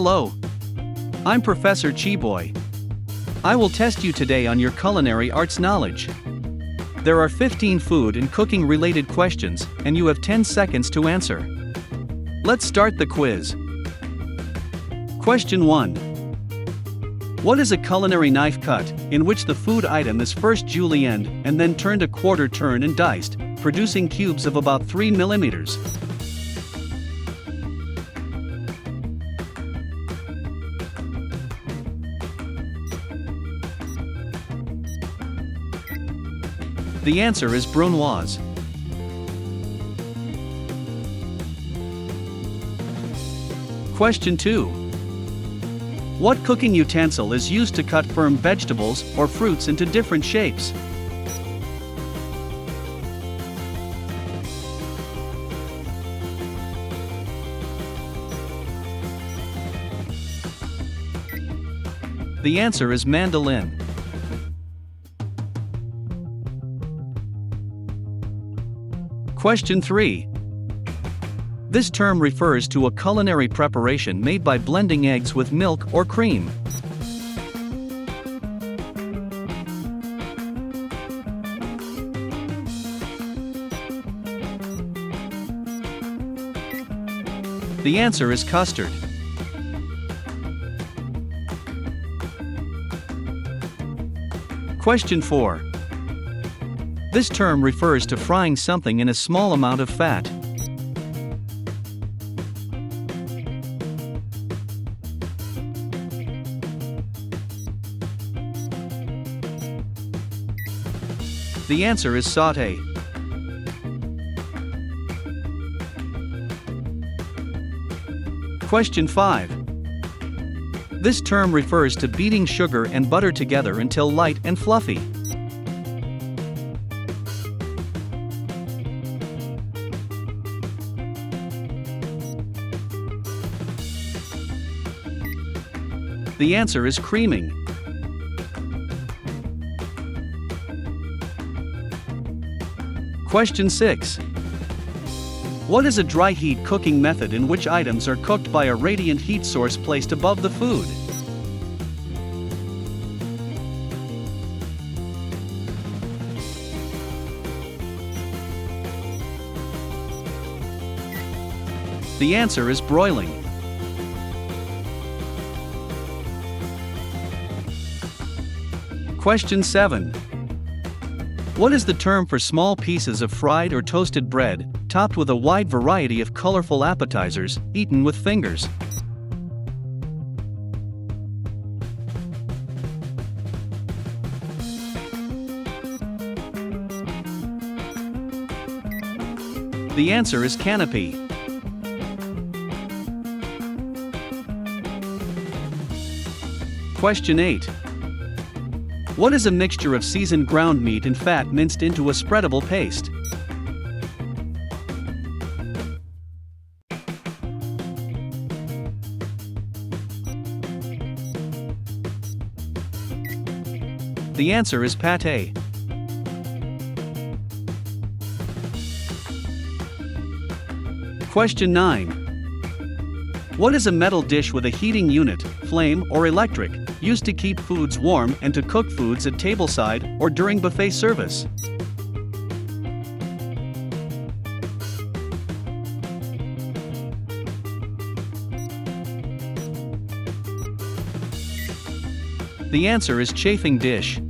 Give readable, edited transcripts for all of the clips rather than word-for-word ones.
Hello. I'm Professor Chiboy. I will test you today on your culinary arts knowledge. There are 15 food and cooking related questions, and you have 10 seconds to answer. Let's start the quiz. Question 1. What is a culinary knife cut, in which the food item is first julienned and then turned a quarter turn and diced, producing cubes of about 3 millimeters? The answer is brunoise. Question 2. What cooking utensil is used to cut firm vegetables or fruits into different shapes? The answer is mandolin. Question 3. This term refers to a culinary preparation made by blending eggs with milk or cream. The answer is custard. Question 4. This term refers to frying something in a small amount of fat. The answer is sauté. Question 5. This term refers to beating sugar and butter together until light and fluffy. The answer is creaming. Question 6. What is a dry heat cooking method in which items are cooked by a radiant heat source placed above the food? The answer is broiling. Question 7. What is the term for small pieces of fried or toasted bread, topped with a wide variety of colorful appetizers, eaten with fingers? The answer is canapé. Question 8. What is a mixture of seasoned ground meat and fat minced into a spreadable paste? The answer is pâté. Question 9. What is a metal dish with a heating unit, flame or electric, used to keep foods warm and to cook foods at tableside or during buffet service? The answer is chafing dish.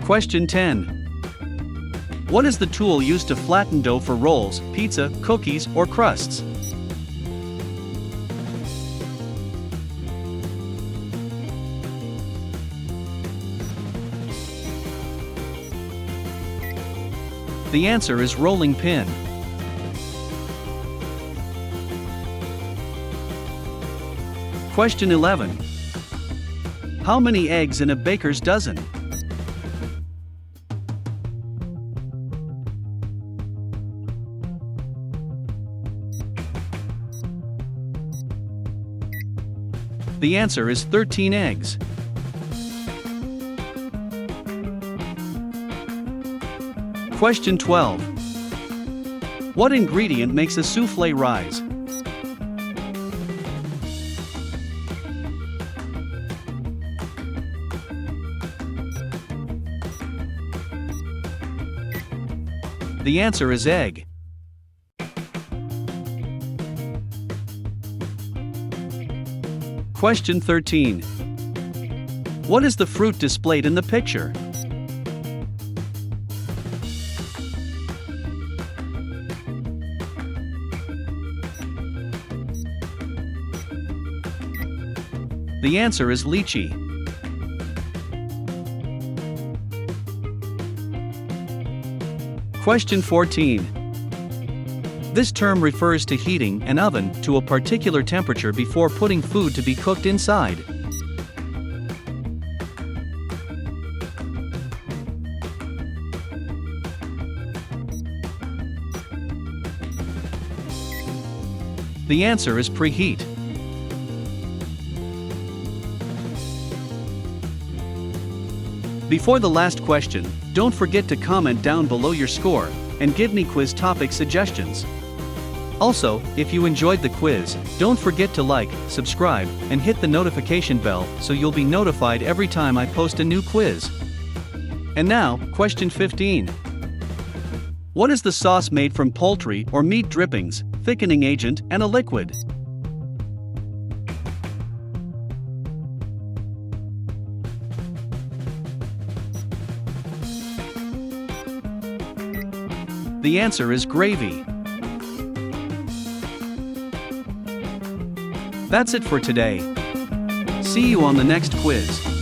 Question 10. What is the tool used to flatten dough for rolls, pizza, cookies, or crusts? The answer is rolling pin. Question 11. How many eggs in a baker's dozen? The answer is 13 eggs. Question 12. What ingredient makes a soufflé rise? The answer is egg. Question 13. What is the fruit displayed in the picture? The answer is lychee. Question 14. This term refers to heating an oven to a particular temperature before putting food to be cooked inside. The answer is preheat. Before the last question, don't forget to comment down below your score and give me quiz topic suggestions. Also, if you enjoyed the quiz, don't forget to like, subscribe, and hit the notification bell so you'll be notified every time I post a new quiz. And now, question 15. What is the sauce made from poultry or meat drippings, thickening agent, and a liquid? The answer is gravy. That's it for today. See you on the next quiz.